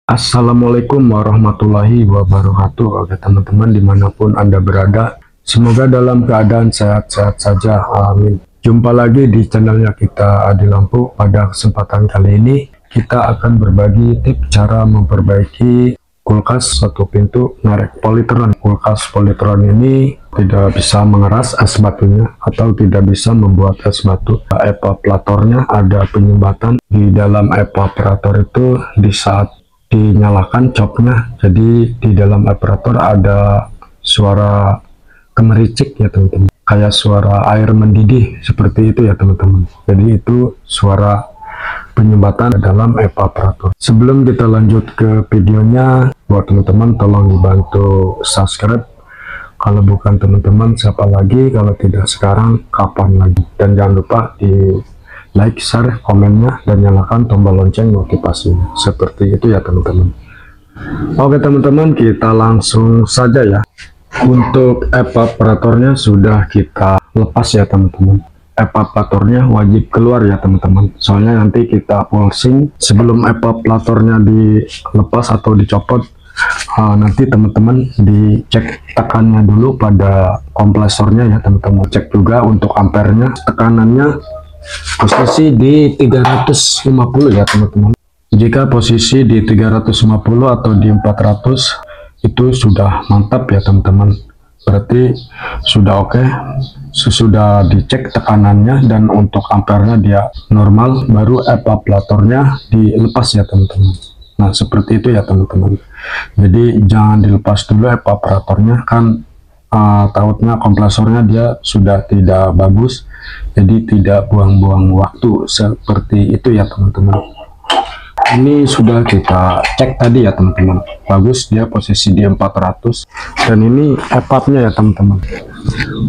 Assalamualaikum warahmatullahi wabarakatuh. Oke teman-teman, dimanapun Anda berada, semoga dalam keadaan sehat-sehat saja, amin. Jumpa lagi di channelnya kita Adi Lampu. Pada kesempatan kali ini kita akan berbagi tips cara memperbaiki kulkas satu pintu merek Polytron. Kulkas Polytron ini tidak bisa mengeras es batunya atau tidak bisa membuat es batu. Evaporatornya ada penyumbatan di dalam evaporator itu di saat dinyalakan copnya, jadi di dalam evaporator ada suara gemericik ya teman-teman, kayak suara air mendidih seperti itu ya teman-teman. Jadi itu suara penyumbatan dalam evaporator. Sebelum kita lanjut ke videonya, buat teman-teman tolong dibantu subscribe. Kalau bukan teman-teman siapa lagi, kalau tidak sekarang kapan lagi. Dan jangan lupa di like, share, komennya, dan nyalakan tombol lonceng notifikasinya. Seperti itu ya teman-teman. Oke teman-teman, kita langsung saja ya. Untuk evaporatornya sudah kita lepas ya teman-teman. Evaporatornya wajib keluar ya teman-teman. Soalnya nanti kita pulsing sebelum evaporatornya dilepas atau dicopot. Nanti teman-teman dicek tekanannya dulu pada kompresornya ya teman-teman. Cek juga untuk ampernya, tekanannya posisi di 350 ya teman-teman. Jika posisi di 350 atau di 400 itu sudah mantap ya teman-teman, berarti sudah oke. Sesudah dicek tekanannya dan untuk ampernya dia normal, baru evaporatornya dilepas ya teman-teman. Nah seperti itu ya teman-teman. Jadi jangan dilepas dulu evaporatornya, kan takutnya kompresornya dia sudah tidak bagus, jadi tidak buang-buang waktu seperti itu ya teman-teman. Ini sudah kita cek tadi ya teman-teman, bagus, dia posisi di 400. Dan ini evapnya ya teman-teman.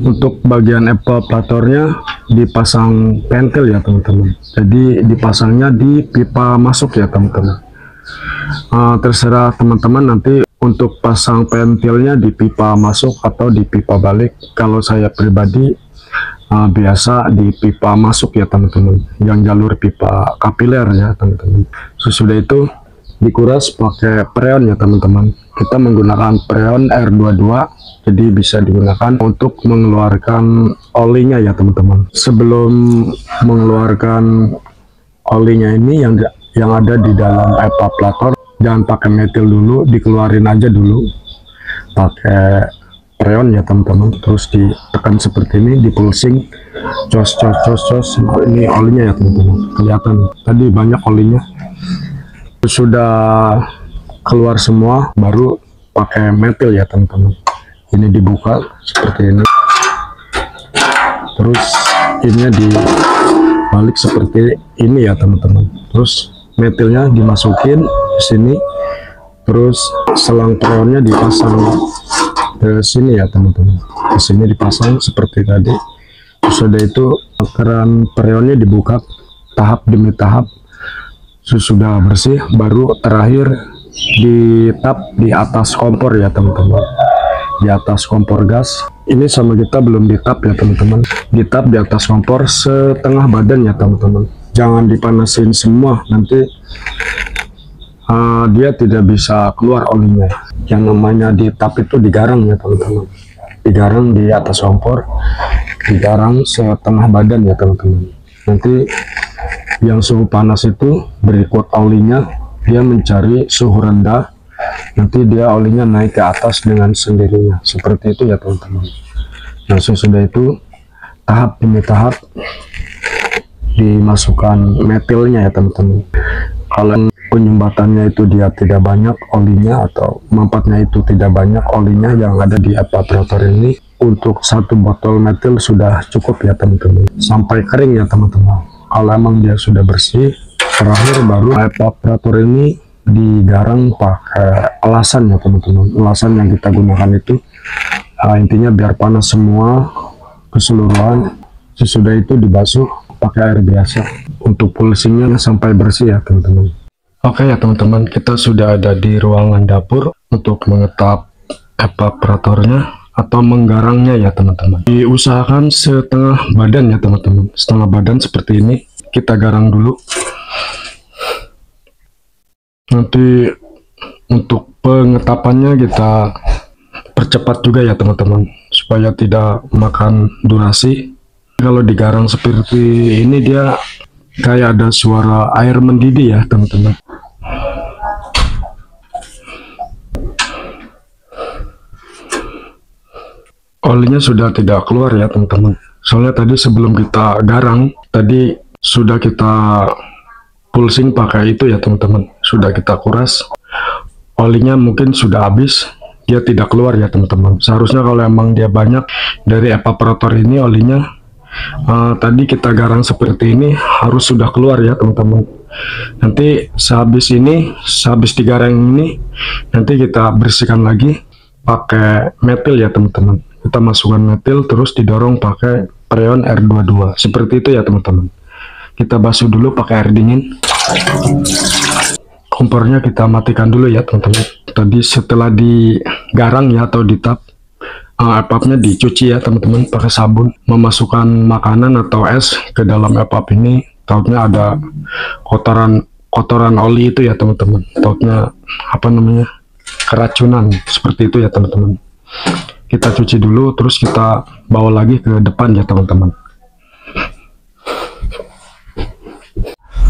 Untuk bagian evaporatornya dipasang pentil ya teman-teman, jadi dipasangnya di pipa masuk ya teman-teman. Terserah teman-teman nanti untuk pasang pentilnya di pipa masuk atau di pipa balik. Kalau saya pribadi biasa di pipa masuk ya teman-teman, yang jalur pipa kapiler ya teman-teman. Sesudah itu dikuras pakai freon ya teman-teman. Kita menggunakan freon R22, jadi bisa digunakan untuk mengeluarkan olinya ya teman-teman. Sebelum mengeluarkan olinya ini yang ada di dalam evaporator, jangan pakai metil dulu, dikeluarin aja dulu pakai freon ya teman-teman. Terus ditekan seperti ini, dipulsing, cos. Ini olinya ya teman-teman, kelihatan tadi banyak olinya. Sudah keluar semua, baru pakai metil ya teman-teman. Ini dibuka seperti ini, terus ini dibalik seperti ini ya teman-teman. Terus metilnya dimasukin ke sini, terus selang freonnya dipasang ke sini ya teman-teman. Ke sini dipasang seperti tadi. Sudah itu keran freonnya dibuka tahap demi tahap. Sudah bersih, baru terakhir di tap di atas kompor ya teman-teman, di atas kompor gas. Ini sama kita belum di tap ya teman-teman, di tap di atas kompor setengah badan ya teman-teman. Jangan dipanasin semua, nanti dia tidak bisa keluar olinya. Yang namanya di tap itu digarang ya teman-teman, digarang di atas kompor, digarang setengah badan ya teman-teman. Nanti yang suhu panas itu berikut olinya, dia mencari suhu rendah, nanti dia olinya naik ke atas dengan sendirinya, seperti itu ya teman-teman. Nah sesudah itu tahap demi tahap dimasukkan metilnya ya teman-teman. Kalau penyumbatannya itu dia tidak banyak olinya, atau mampatnya itu tidak banyak olinya yang ada di evaporator ini, untuk satu botol metil sudah cukup ya teman-teman, sampai kering ya teman-teman. Kalau emang dia sudah bersih, terakhir baru evaporator ini digarang pakai elasan ya teman-teman. Elasan yang kita gunakan itu intinya biar panas semua keseluruhan. Sesudah itu dibasuh pakai air biasa untuk pulsingnya sampai bersih ya teman-teman. Oke ya teman-teman, kita sudah ada di ruangan dapur untuk mengetap evaporatornya atau menggarangnya ya teman-teman. Diusahakan setengah badan ya teman-teman, setengah badan seperti ini. Kita garang dulu, nanti untuk pengetapannya kita percepat juga ya teman-teman, supaya tidak makan durasi. Kalau digarang seperti ini dia kayak ada suara air mendidih ya teman-teman. Olinya sudah tidak keluar ya teman-teman, soalnya tadi sebelum kita garang tadi sudah kita pulsing pakai itu ya teman-teman, sudah kita kuras. Olinya mungkin sudah habis, dia tidak keluar ya teman-teman. Seharusnya kalau emang dia banyak dari evaporator ini olinya, tadi kita garang seperti ini harus sudah keluar ya teman-teman. Nanti sehabis digarang ini, nanti kita bersihkan lagi pakai metil ya teman-teman. Kita masukkan metil terus didorong pakai freon R22 seperti itu ya teman-teman. Kita basuh dulu pakai air dingin. Kompornya kita matikan dulu ya teman-teman. Tadi setelah digarang ya atau ditap, epapnya dicuci ya teman-teman pakai sabun. Memasukkan makanan atau es ke dalam epap ini, takutnya ada kotoran oli itu ya teman-teman. Takutnya apa namanya, keracunan seperti itu ya teman-teman. Kita cuci dulu terus kita bawa lagi ke depan ya teman-teman.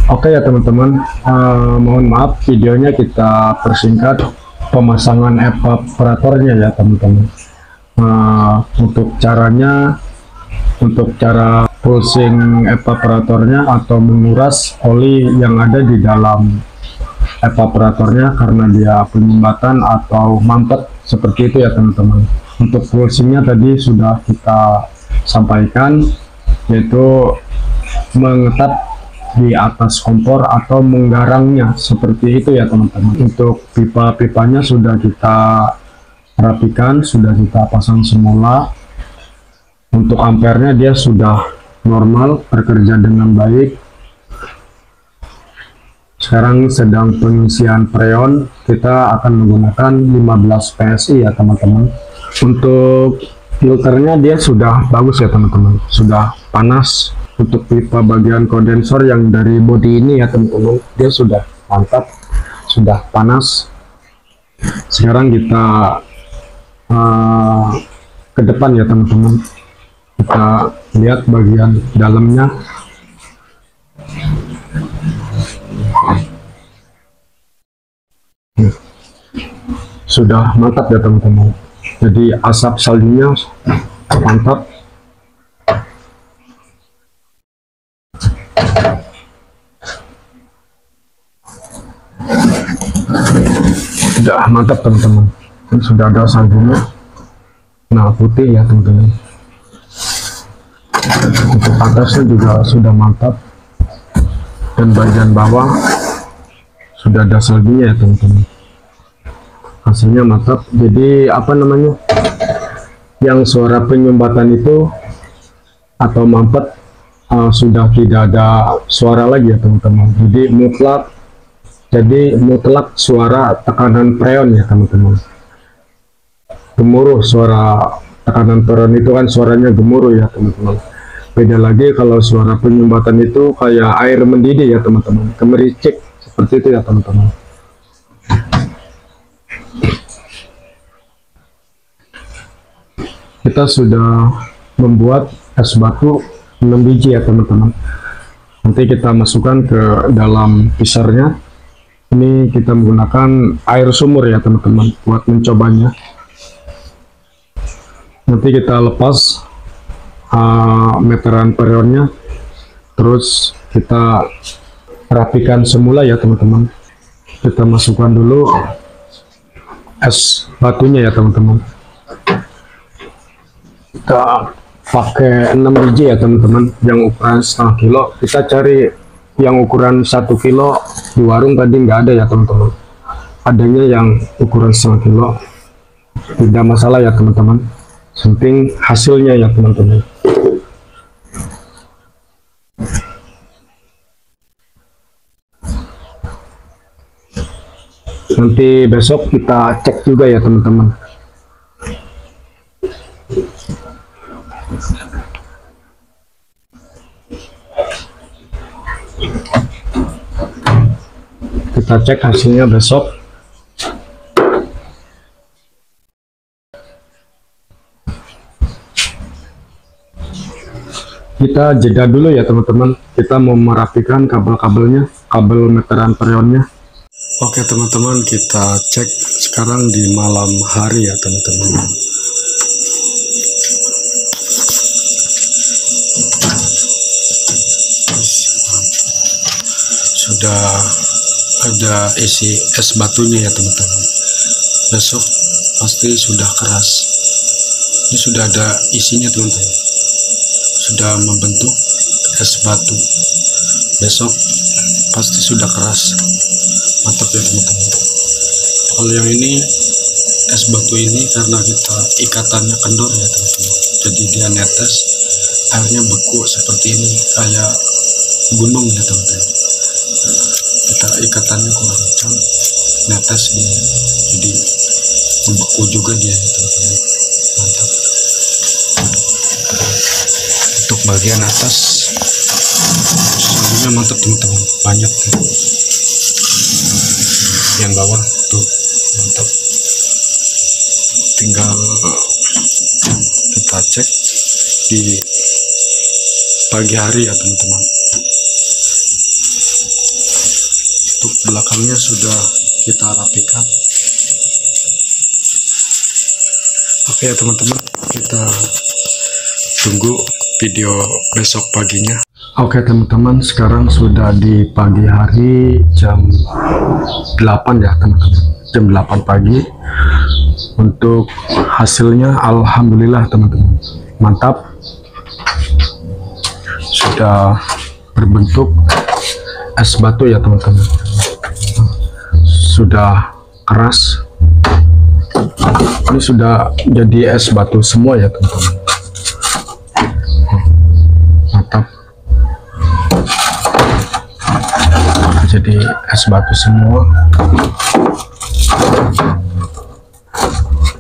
Oke ya teman-teman, mohon maaf videonya kita persingkat pemasangan evaporatornya ya teman-teman. Untuk cara pulsing evaporatornya atau menguras oli yang ada di dalam evaporatornya karena dia penyumbatan atau mampet seperti itu ya teman-teman. Untuk pulsingnya tadi sudah kita sampaikan, yaitu mengetap di atas kompor atau menggarangnya seperti itu ya teman-teman. Untuk pipa-pipanya sudah kita rapikan, sudah kita pasang semula. Untuk ampernya dia sudah normal, bekerja dengan baik. Sekarang sedang pengisian freon, kita akan menggunakan 15 PSI ya teman-teman. Untuk filternya dia sudah bagus ya teman-teman, sudah panas. Untuk pipa bagian kondensor yang dari bodi ini ya teman-teman, dia sudah mantap, sudah panas. Sekarang kita ke depan ya teman-teman, kita lihat bagian dalamnya. Sudah mantap ya teman-teman, jadi asap saljunya mantap. Sudah mantap teman-teman, sudah ada saljunya. Nah putih ya teman-teman. Untuk atasnya juga sudah mantap, dan bagian bawah sudah ada saljunya ya teman-teman. Hasilnya mantap. Jadi apa namanya, yang suara penyumbatan itu atau mampet sudah tidak ada suara lagi ya teman-teman. Jadi mutlak suara tekanan freon ya teman-teman. Gemuruh, suara tekanan freon itu kan suaranya gemuruh ya teman-teman. Beda lagi kalau suara penyumbatan itu kayak air mendidih ya teman-teman, gemericik seperti itu ya teman-teman. Kita sudah membuat es batu 6 biji ya teman-teman. Nanti kita masukkan ke dalam pisarnya. Ini kita menggunakan air sumur ya teman-teman buat mencobanya. Nanti kita lepas meteran freonnya, terus kita rapikan semula ya teman-teman. Kita masukkan dulu es batunya ya teman-teman. Kita pakai 6 biji ya teman-teman, yang ukuran setengah kilo. Kita cari yang ukuran 1 kilo di warung tadi nggak ada ya teman-teman, adanya yang ukuran setengah kilo. Tidak masalah ya teman-teman, penting hasilnya ya teman-teman. Nanti besok kita cek juga ya teman-teman. Kita cek hasilnya besok. Kita jeda dulu ya teman-teman, kita mau merapikan kabel-kabelnya, kabel meteran freonnya. Oke teman-teman, kita cek sekarang di malam hari ya teman-teman. Sudah ada isi es batunya ya teman-teman. Besok pasti sudah keras. Ini sudah ada isinya teman-teman, sudah membentuk es batu. Besok pasti sudah keras, mantap ya teman-teman. Kalau yang ini es batu ini karena kita ikatannya kendor ya teman-teman, jadi dia netes, airnya beku seperti ini kayak gunung ya teman-teman. Kita ikatannya kurang kencang, netes dia, jadi beku juga dia ya teman-teman. Mantap. Untuk bagian atas semuanya mantap teman-teman, banyak ya. Yang bawah tuh mantap, tinggal kita cek di pagi hari ya teman-teman. Untuk belakangnya sudah kita rapikan. Oke ya teman-teman, kita tunggu video besok paginya. Oke teman-teman, sekarang sudah di pagi hari jam 8 ya teman-teman, jam 8 pagi. Untuk hasilnya alhamdulillah teman-teman, mantap, sudah berbentuk es batu ya teman-teman, sudah keras. Ini sudah jadi es batu semua ya teman-teman, mantap, jadi es batu semua.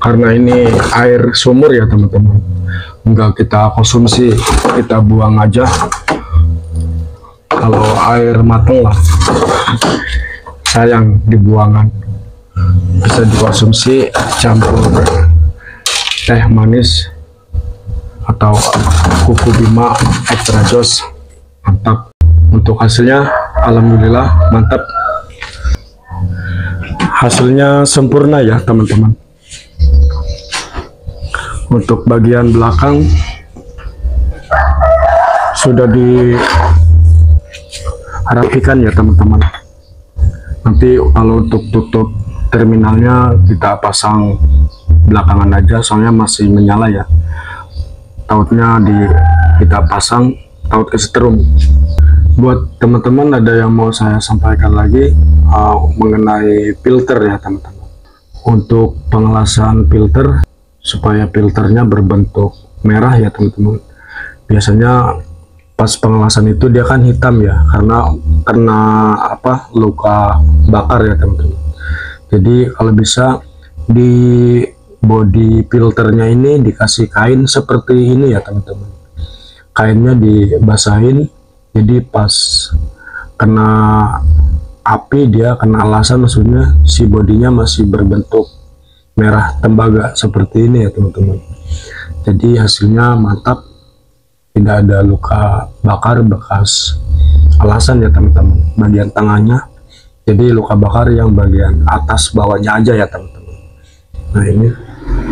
Karena ini air sumur ya teman-teman, enggak kita konsumsi, kita buang aja. Kalau air mateng lah sayang dibuangan, bisa dikonsumsi campur teh manis atau kuku bima extra jos. Mantap. Untuk hasilnya alhamdulillah mantap, hasilnya sempurna ya teman-teman. Untuk bagian belakang sudah dirapikan ya teman-teman. Nanti kalau untuk tutup terminalnya kita pasang belakangan aja, soalnya masih menyala ya. Tautnya kita pasang taut kesetrum. Buat teman-teman ada yang mau saya sampaikan lagi mengenai filter ya teman-teman. Untuk pengelasan filter supaya filternya berbentuk merah ya teman-teman. Biasanya pas pengelasan itu dia kan hitam ya, karena apa, luka bakar ya teman-teman. Jadi kalau bisa di body filternya ini dikasih kain seperti ini ya teman-teman. Kainnya dibasahin, jadi pas kena api, dia kena alasan maksudnya si bodinya masih berbentuk merah tembaga seperti ini ya teman-teman. Jadi hasilnya mantap, tidak ada luka bakar bekas alasan ya teman-teman. Bagian tengahnya jadi luka bakar yang bagian atas bawahnya aja ya teman-teman. Nah ini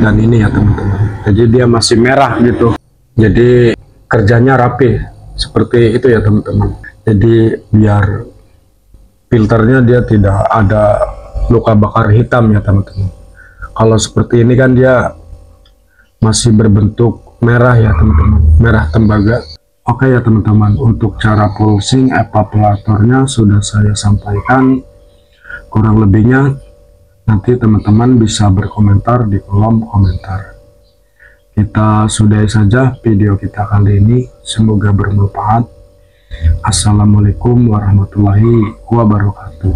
dan ini ya teman-teman, jadi dia masih merah gitu, jadi kerjanya rapi seperti itu ya teman-teman. Jadi biar filternya dia tidak ada luka bakar hitam ya teman-teman. Kalau seperti ini kan dia masih berbentuk merah ya teman-teman, merah tembaga. Oke ya teman-teman, untuk cara pulsing evaporatornya sudah saya sampaikan. Kurang lebihnya nanti teman-teman bisa berkomentar di kolom komentar. Kita sudahi saja video kita kali ini, semoga bermanfaat. Assalamualaikum warahmatullahi wabarakatuh.